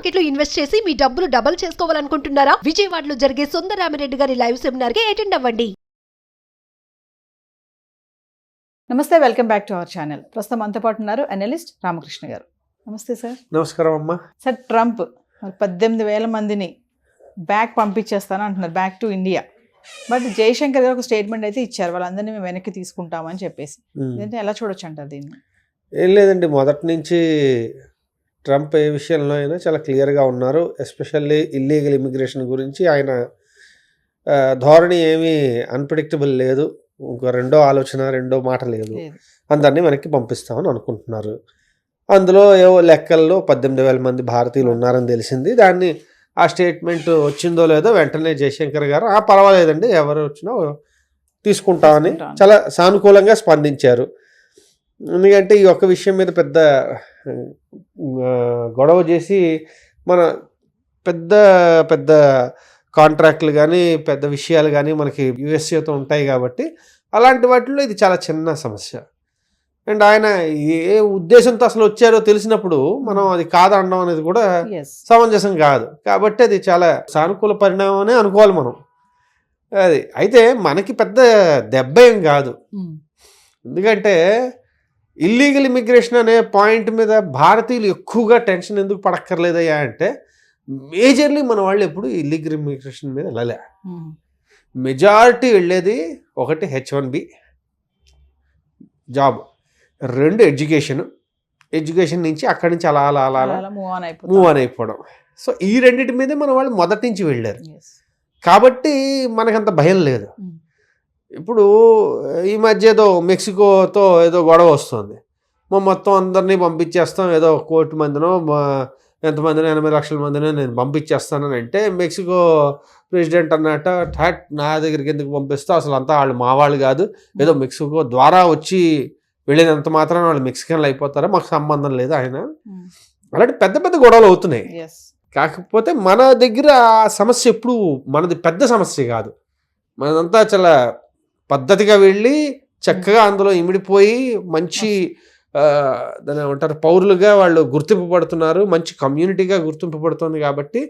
Market లో invest చేసి మీ డబ్బులు డబుల్ చేసుకోవాలనుకుంటున్నారా? విజయవాడలో జరిగే సుందరరామిరెడ్డి గారి లైవ్ సెమినార్ కి అటెండ్ అవ్వండి. నమస్తే, welcome back to our channel. ప్రస్తుతం మనతో పాటు ఉన్నారు అనలిస్ట్ రామకృష్ణ గారు. నమస్తే సార్. నమస్కారం అమ్మా. సార్, ట్రంప్ 18,000 మందిని బ్యాక్ పంపించేస్తాను అంటున్నారు, back to India. But Jaishankar గారు ఒక స్టేట్మెంట్ అయితే ఇచ్చారు, వాళ్ళందరినీ మేము వెనక్కి తీసుకుంటామని చెప్పేసి. ఇదంటే ఎలా చూడొచ్చు అంటారు దీన్ని? ఏం లేదండి, మొదటి నుంచి ట్రంప్ ఏ విషయంలో అయినా చాలా క్లియర్గా ఉన్నారు. ఎస్పెషల్లీ ఇల్లీగల్ ఇమిగ్రేషన్ గురించి ఆయన ధోరణి ఏమీ అన్ప్రెడిక్టబుల్ లేదు. ఇంకో రెండో ఆలోచన, రెండో మాట లేదు. అందరినీ వెనక్కి పంపిస్తామని అనుకుంటున్నారు. అందులో ఏవో లెక్కల్లో 18,000 మంది భారతీయులు ఉన్నారని తెలిసింది. దాన్ని ఆ స్టేట్మెంట్ వచ్చిందో లేదో వెంటనే జయశంకర్ గారు పర్వాలేదండి, ఎవరు వచ్చినా తీసుకుంటామని చాలా సానుకూలంగా స్పందించారు. ఎందుకంటే ఈ ఒక్క విషయం మీద పెద్ద గొడవ చేసి మన పెద్ద పెద్ద కాంట్రాక్ట్లు కానీ పెద్ద విషయాలు కానీ మనకి యుఎస్ఏతో ఉంటాయి కాబట్టి అలాంటి వాటిల్లో ఇది చాలా చిన్న సమస్య. అండ్ ఆయన ఏ ఉద్దేశంతో అసలు వచ్చారో తెలిసినప్పుడు మనం అది కాదనడం అనేది కూడా సమంజసం కాదు. కాబట్టి అది చాలా సానుకూల పరిణామం అనుకోవాలి మనం. అది అయితే మనకి పెద్ద దెబ్బ ఏం కాదు. ఎందుకంటే ఇల్లీగల్ ఇమిగ్రేషన్ అనే పాయింట్ మీద భారతీయులు ఎక్కువగా టెన్షన్ ఎందుకు పడక్కర్లేదయ్యా అంటే, మేజర్లీ మన వాళ్ళు ఎప్పుడు ఇల్లీగల్ ఇమిగ్రేషన్ మీద వెళ్ళలే. మెజారిటీ వెళ్ళేది ఒకటి H1B జాబ్, 2 ఎడ్యుకేషన్ నుంచి అక్కడి నుంచి అలా అలా అలా అలా మూవ్ ఆన్ అయిపోవడం. సో ఈ రెండింటి మీదే మన వాళ్ళు మొదటి నుంచి వెళ్ళారు కాబట్టి మనకంత భయం లేదు. ఇప్పుడు ఈ మధ్య ఏదో మెక్సికోతో ఏదో గొడవ వస్తుంది, మొత్తం అందరినీ పంపించేస్తాం, ఏదో 1 కోటి మందినో ఎంతమందినో 80 లక్షల మందినో నేను పంపించేస్తానని అంటే, మెక్సికో ప్రెసిడెంట్ అన్నట్ట నా దగ్గరికి ఎందుకు పంపిస్తా, అసలు అంతా వాళ్ళు మా వాళ్ళు కాదు, ఏదో మెక్సికో ద్వారా వచ్చి వెళ్ళినంత మాత్రాన వాళ్ళు మెక్సికన్లు అయిపోతారా, మాకు సంబంధం లేదు ఆయన. అలాంటి పెద్ద పెద్ద గొడవలు అవుతున్నాయి. కాకపోతే మన దగ్గర ఆ సమస్య ఎప్పుడు మనది పెద్ద సమస్య కాదు. మనదంతా చాలా పద్ధతిగా వెళ్ళి చక్కగా అందులో ఇమిడిపోయి మంచి దాని ఏమంటారు పౌరులుగా వాళ్ళు గుర్తింపబడుతున్నారు, మంచి కమ్యూనిటీగా గుర్తింపబడుతుంది. కాబట్టి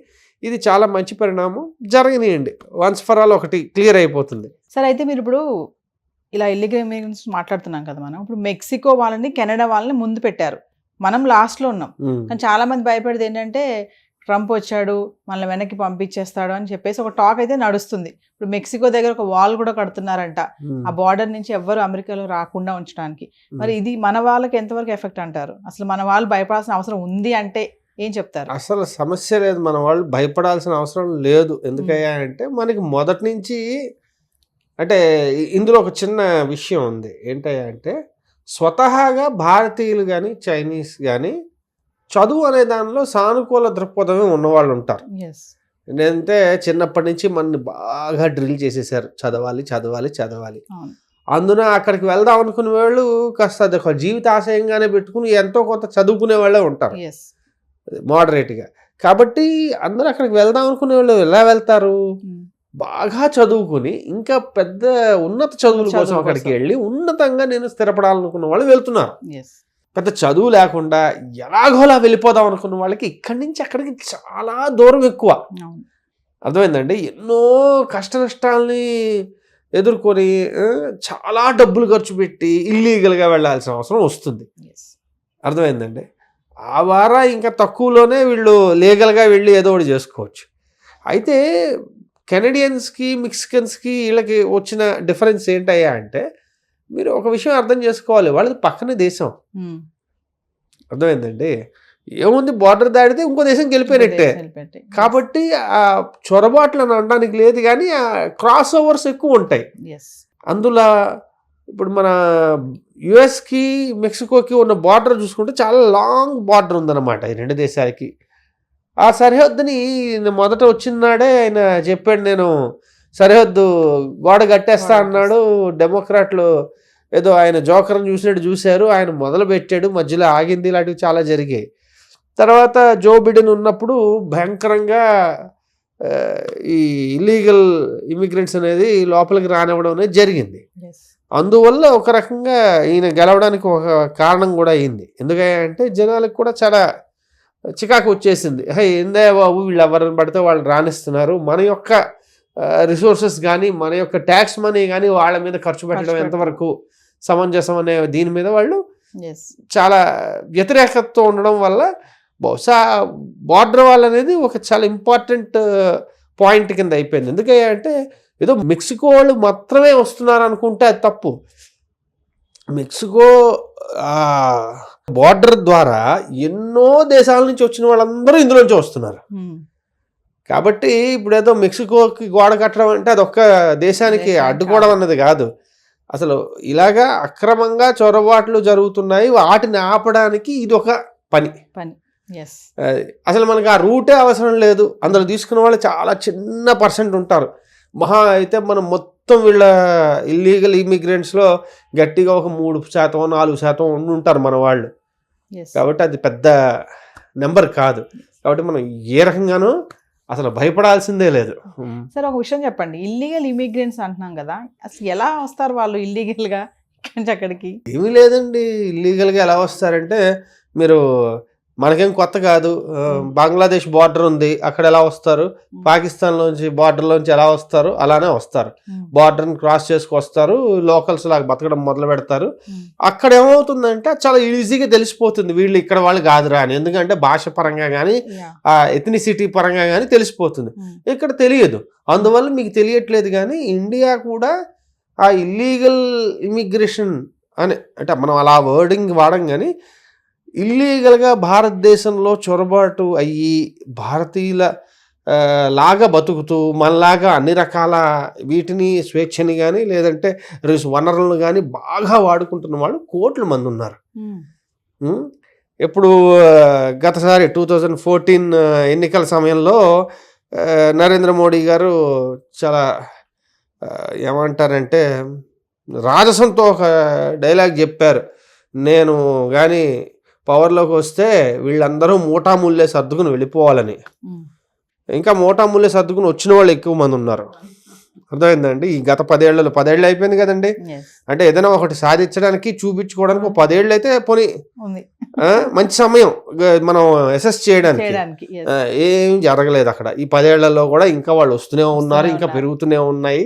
ఇది చాలా మంచి పరిణామం. జరగనియండి, వన్స్ ఫర్ ఆల్ ఒకటి క్లియర్ అయిపోతుంది. సరే, అయితే మీరు ఇప్పుడు ఇలా ఇల్లీగల్ ఇమిగ్రెంట్స్ మాట్లాడుతున్నాం కదా మనం. ఇప్పుడు మెక్సికో వాళ్ళని, కెనడా వాళ్ళని ముందు పెట్టారు, మనం లాస్ట్లో ఉన్నాం. కానీ చాలా మంది భయపడేది ఏంటంటే ట్రంప్ వచ్చాడు మనల్ని వెనక్కి పంపించేస్తాడు అని చెప్పేసి ఒక టాక్ అయితే నడుస్తుంది. ఇప్పుడు మెక్సికో దగ్గర ఒక వాల్ కూడా కడుతున్నారంట, ఆ బార్డర్ నుంచి ఎవ్వరు అమెరికాలో రాకుండా ఉంచడానికి. మరి ఇది మన వాళ్ళకి ఎంతవరకు ఎఫెక్ట్ అంటారు? అసలు మన వాళ్ళు భయపడాల్సిన అవసరం ఉంది అంటే ఏం చెప్తారు? అసలు సమస్య లేదు, మన వాళ్ళు భయపడాల్సిన అవసరం లేదు. ఎందుకయ్యా అంటే మనకి మొదటి నుంచి అంటే ఇందులో ఒక చిన్న విషయం ఉంది. ఏంటయ్యా అంటే స్వతహాగా భారతీయులు కానీ చైనీస్ కానీ చదువు అనే దానిలో సానుకూల దృక్పథమే ఉన్నవాళ్ళు ఉంటారు. ఏంటంటే చిన్నప్పటి నుంచి మనని బాగా డ్రిల్ చేసేసారు, చదవాలి చదవాలి చదవాలి. అందున అక్కడికి వెళ్దాం అనుకునే వాళ్ళు కాస్త అది ఒక జీవిత ఆశయంగానే పెట్టుకుని ఎంతో కొంత చదువుకునే వాళ్ళే ఉంటారు మోడరేట్గా. కాబట్టి అందరూ అక్కడికి వెళ్దాం అనుకునే వాళ్ళు ఎలా వెళ్తారు? బాగా చదువుకుని ఇంకా పెద్ద ఉన్నత చదువుల కోసం అక్కడికి వెళ్ళి ఉన్నతంగా నేను స్థిరపడాలనుకున్న వాళ్ళు వెళ్తున్నారు. పెద్ద చదువు లేకుండా ఎలాగోలా వెళ్ళిపోదాం అనుకున్న వాళ్ళకి ఇక్కడి నుంచి అక్కడికి చాలా దూరం ఎక్కువ. అర్థమైందండి? ఎన్నో కష్ట నష్టాలని ఎదుర్కొని చాలా డబ్బులు ఖర్చు పెట్టి ఇల్లీగల్గా వెళ్ళాల్సిన అవసరం వస్తుంది. అర్థమైందండి? ఆ వారా ఇంకా తక్కువలోనే వీళ్ళు లీగల్గా వెళ్ళి ఏదో ఒకటి చేసుకోవచ్చు. అయితే కెనడియన్స్కి మెక్సికన్స్కి వీళ్ళకి వచ్చిన డిఫరెన్స్ ఏంటయ్యా అంటే, మీరు ఒక విషయం అర్థం చేసుకోవాలి, వాళ్ళది పక్కనే దేశం. అర్థమైందండి? ఏముంది, బార్డర్ దాడితే ఇంకో దేశంకి వెళ్ళిపోయినట్టే. కాబట్టి ఆ చొరబాట్లు అని అనడానికి లేదు, కానీ ఆ క్రాస్ ఓవర్స్ ఎక్కువ ఉంటాయి. అందులో ఇప్పుడు మన యుఎస్కి మెక్సికోకి ఉన్న బార్డర్ చూసుకుంటే చాలా లాంగ్ బార్డర్ ఉందన్నమాట ఈ 2 దేశాలకి. ఆ సరిహద్దుని మొదట వచ్చినాడే ఆయన చెప్పాడు, నేను సరిహద్దు గోడ కట్టేస్తా అన్నాడు. డెమోక్రాట్లు ఏదో ఆయన జోకర్ని చూసినట్టు చూశారు, ఆయన మొదలు పెట్టాడు, మధ్యలో ఆగింది, ఇలాంటివి చాలా జరిగాయి. తర్వాత జో బిడెన్ ఉన్నప్పుడు భయంకరంగా ఈ ఇల్లీగల్ ఇమిగ్రెంట్స్ అనేది లోపలికి రానివ్వడం అనేది జరిగింది. అందువల్ల ఒక రకంగా ఈయన గెలవడానికి ఒక కారణం కూడా అయింది. ఎందుకంటే జనాలకు కూడా చాలా చికాకు వచ్చేసింది. ఏందే బాబు వీళ్ళు ఎవరిని పడితే వాళ్ళు రాణిస్తున్నారు, మన యొక్క రిసోర్సెస్ కానీ మన యొక్క ట్యాక్స్ మనీ కానీ వాళ్ళ మీద ఖర్చు పెట్టడం ఎంతవరకు సమంజసం అనే దీని మీద వాళ్ళు చాలా వ్యతిరేకతతో ఉండడం వల్ల బహుశా బార్డర్ వాల్ అనేది ఒక చాలా ఇంపార్టెంట్ పాయింట్ కింద అయిపోయింది. ఎందుకంటే ఏదో మెక్సికో వాళ్ళు మాత్రమే వస్తున్నారు అనుకుంటే అది తప్పు. మెక్సికో బార్డర్ ద్వారా ఎన్నో దేశాల నుంచి వచ్చిన వాళ్ళందరూ ఇందులోంచి వస్తున్నారు. కాబట్టి ఇప్పుడు ఏదో మెక్సికోకి గోడ కట్టడం అంటే అదొక్క దేశానికి అడ్డుకోవడం అన్నది కాదు. అసలు ఇలాగా అక్రమంగా చొరబాట్లు జరుగుతున్నాయి, వాటిని ఆపడానికి ఇది ఒక పని. అసలు మనకు ఆ రూటే అవసరం లేదు. అందులో తీసుకున్న వాళ్ళు చాలా చిన్న పర్సెంట్ ఉంటారు. మహా అయితే మనం మొత్తం వీళ్ళ ఇల్లీగల్ ఇమిగ్రెంట్స్లో గట్టిగా ఒక 3% 4% ఉంటారు మన వాళ్ళు. కాబట్టి అది పెద్ద నెంబర్ కాదు. కాబట్టి మనం ఏ రకంగానూ అసలు భయపడాల్సిందే లేదు. సార్ ఒక విషయం చెప్పండి, ఇల్లీగల్ ఇమిగ్రెంట్స్ అంటున్నాం కదా, అసలు ఎలా వస్తారు వాళ్ళు ఇల్లీగల్గా ఇక్కడి నుంచి అక్కడికి? ఏమీ లేదండి, ఇల్లీగల్గా ఎలా వస్తారంటే, మీరు మనకేం కొత్త కాదు, బంగ్లాదేశ్ బార్డర్ ఉంది, అక్కడ ఎలా వస్తారు, పాకిస్తాన్లోంచి బార్డర్లోంచి ఎలా వస్తారు, అలానే వస్తారు. బార్డర్ని క్రాస్ చేసుకొస్తారు, లోకల్స్ లాగా బతకడం మొదలు పెడతారు. అక్కడ ఏమవుతుందంటే చాలా ఈజీగా తెలిసిపోతుంది వీళ్ళు ఇక్కడ వాళ్ళు కాదురా అని. ఎందుకంటే భాష పరంగా కానీ ఎథనిసిటీ పరంగా కానీ తెలిసిపోతుంది. ఇక్కడ తెలియదు, అందువల్ల మీకు తెలియట్లేదు. కానీ ఇండియా కూడా ఆ ఇల్లీగల్ ఇమిగ్రేషన్ అని అంటే మనం అలా వర్డింగ్ వాడం, కానీ ఇల్లీగల్గా భారతదేశంలో చొరబాటు అయ్యి భారతీయుల లాగా బతుకుతూ మనలాగా అన్ని రకాల వీటిని స్వేచ్ఛని కానీ లేదంటే వనరులను కానీ బాగా వాడుకుంటున్న వాళ్ళు కోట్ల మంది ఉన్నారు. ఇప్పుడు గతసారి 2014 ఎన్నికల సమయంలో నరేంద్ర మోడీ గారు చాలా ఏమంటారంటే రాజసంతో ఒక డైలాగ్ చెప్పారు, నేను కానీ పవర్లోకి వస్తే వీళ్ళందరూ మూటాముల్లే సర్దుకుని వెళ్ళిపోవాలని. ఇంకా మూటాముల్లే సర్దుకుని వచ్చిన వాళ్ళు ఎక్కువ మంది ఉన్నారు. అర్థమైందండి? ఈ గత 10 ఏళ్ళు అయిపోయింది కదండి. అంటే ఏదైనా ఒకటి సాధించడానికి చూపించుకోవడానికి 10 ఏళ్ళు అయితే పోనీ మంచి సమయం మనం అసెస్ చేయడానికి. ఏం జరగలేదు అక్కడ. ఈ 10 ఏళ్లలో కూడా ఇంకా వాళ్ళు వస్తూనే ఉన్నారు, ఇంకా పెరుగుతూనే ఉన్నాయి.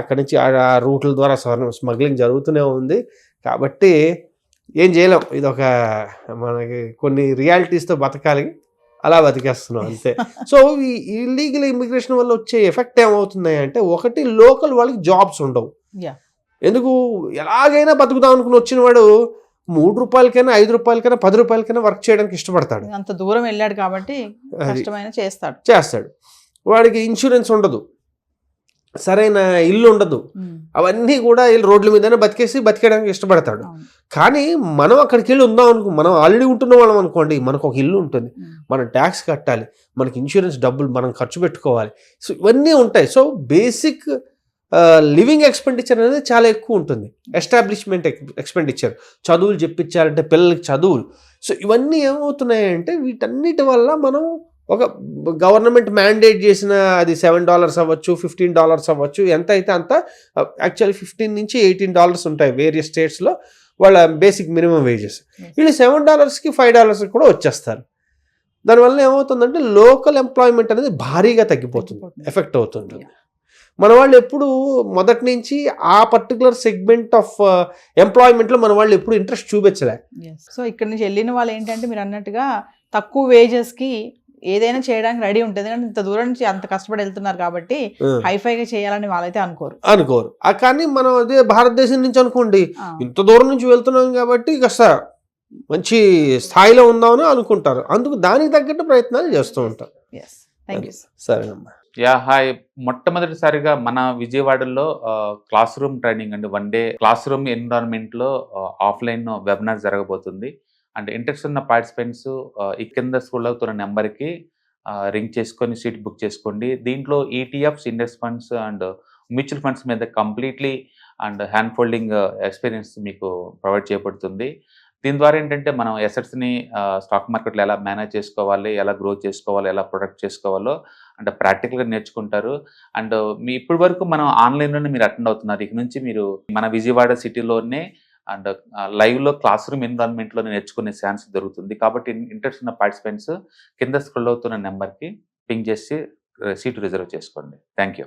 అక్కడి నుంచి ఆ రూట్ల ద్వారా స్మగ్లింగ్ జరుగుతూనే ఉంది. కాబట్టి ఏం చేయలేం, ఇదొక మనకి కొన్ని రియాలిటీస్తో బతకాలి, అలా బతికేస్తున్నాం అంతే. సో ఈ ఇల్లీగల్ ఇమిగ్రేషన్ వల్ల వచ్చే ఎఫెక్ట్ ఏమవుతున్నాయి అంటే, ఒకటి లోకల్ వాళ్ళకి జాబ్స్ ఉండవు. ఎందుకు ఎలాగైనా బతుకుదాం అనుకుని వచ్చిన వాడు 3 రూపాయలకైనా 5 రూపాయలకైనా 10 రూపాయలకైనా వర్క్ చేయడానికి ఇష్టపడతాడు. అంత దూరం వెళ్ళాడు కాబట్టి చేస్తాడు. వాడికి ఇన్సూరెన్స్ ఉండదు, సరైన ఇల్లు ఉండదు, అవన్నీ కూడా వీళ్ళు రోడ్ల మీదనే బతికేయడానికి ఇష్టపడతాడు. కానీ మనం అక్కడికి వెళ్ళి ఉందాం మనం ఆల్రెడీ ఉంటున్న వాళ్ళం అనుకోండి, మనకు ఒక ఇల్లు ఉంటుంది, మనం ట్యాక్స్ కట్టాలి, మనకి ఇన్సూరెన్స్ డబ్బులు మనం ఖర్చు పెట్టుకోవాలి. సో ఇవన్నీ ఉంటాయి. సో బేసిక్ లివింగ్ ఎక్స్పెండిచర్ అనేది చాలా ఎక్కువ ఉంటుంది. ఎస్టాబ్లిష్మెంట్ ఎక్స్పెండిచర్, చదువులు చెప్పించాలంటే పిల్లలకి చదువులు. సో ఇవన్నీ ఏమవుతున్నాయంటే వీటన్నిటి వల్ల మనం ఒక గవర్నమెంట్ మ్యాండేట్ చేసిన అది $7 అవ్వచ్చు, $15 అవ్వచ్చు, ఎంత అయితే అంత. యాక్చువల్లీ $15 నుంచి $18 ఉంటాయి వేరియస్ స్టేట్స్లో వాళ్ళ బేసిక్ మినిమం వేజెస్. వీళ్ళు $7కి $5 కూడా వచ్చేస్తారు. దానివల్ల ఏమవుతుందంటే లోకల్ ఎంప్లాయ్మెంట్ అనేది భారీగా తగ్గిపోతుంది, ఎఫెక్ట్ అవుతుంది. మన వాళ్ళు ఎప్పుడు మొదటి నుంచి ఆ పర్టికులర్ సెగ్మెంట్ ఆఫ్ ఎంప్లాయ్మెంట్లో మన వాళ్ళు ఎప్పుడు ఇంట్రెస్ట్ చూపించలే. సో ఇక్కడ నుంచి వెళ్ళిన వాళ్ళు ఏంటంటే మీరు అన్నట్టుగా తక్కువ వేజెస్కి ఏదైనా చేయడానికి రెడీ ఉంటుంది, కానీ ఇంత దూరం నుంచి అంత కష్టపడి వెళ్తున్నారు కాబట్టి హైఫైగా చేయాలని వాళ్ళైతే అనుకోరు. కానీ మనం అదే భారతదేశం నుంచి అనుకోండి, ఇంత దూరం నుంచి వెళ్తున్నాం కాబట్టి కాస్త మంచి స్థాయిలో ఉందామని అనుకుంటారు. అందుకు దానికి తగ్గట్టు ప్రయత్నాలు చేస్తూ ఉంటారు. సరేనమ్మా. హాయ్. మొట్టమొదటిసారిగా మన విజయవాడలో క్లాస్ రూమ్ ట్రైనింగ్ అండి, 1 డే క్లాస్ రూమ్ ఎన్విరాన్మెంట్లో ఆఫ్లైన్ వెబినార్ జరగబోతుంది. అండ్ ఇంట్రెస్ట్ ఉన్న పార్టిసిపెంట్స్ ఈ కింద స్కూల్లో ఉన్న నెంబర్కి రింగ్ చేసుకొని సీట్ బుక్ చేసుకోండి. దీంట్లో ETFs, index funds and mutual funds మీద completely and hand holding experience మీకు ప్రొవైడ్ చేయబడుతుంది. దీని ద్వారా ఏంటంటే మనం ఎసెట్స్ని స్టాక్ మార్కెట్లో ఎలా మేనేజ్ చేసుకోవాలి, ఎలా గ్రో చేసుకోవాలి, ఎలా ప్రొడక్ట్ చేసుకోవాలో అంటే ప్రాక్టికల్గా నేర్చుకుంటారు. అండ్ మీ ఇప్పటి వరకు మనం ఆన్లైన్లోనే మీరు అటెండ్ అవుతున్నారు. ఇక నుంచి మీరు మన విజయవాడ సిటీలోనే అండ్ లైవ్లో క్లాస్ రూమ్ ఎన్విరాన్మెంట్లో నేర్చుకునే ఛాన్స్ దొరుకుతుంది. కాబట్టి ఇంట్రెస్ట్ ఉన్న పార్టిసిపెంట్స్ కింద స్క్రోల్ అవుతున్న నెంబర్కి పింగ్ చేసి సీటు రిజర్వ్ చేసుకోండి. Thank you.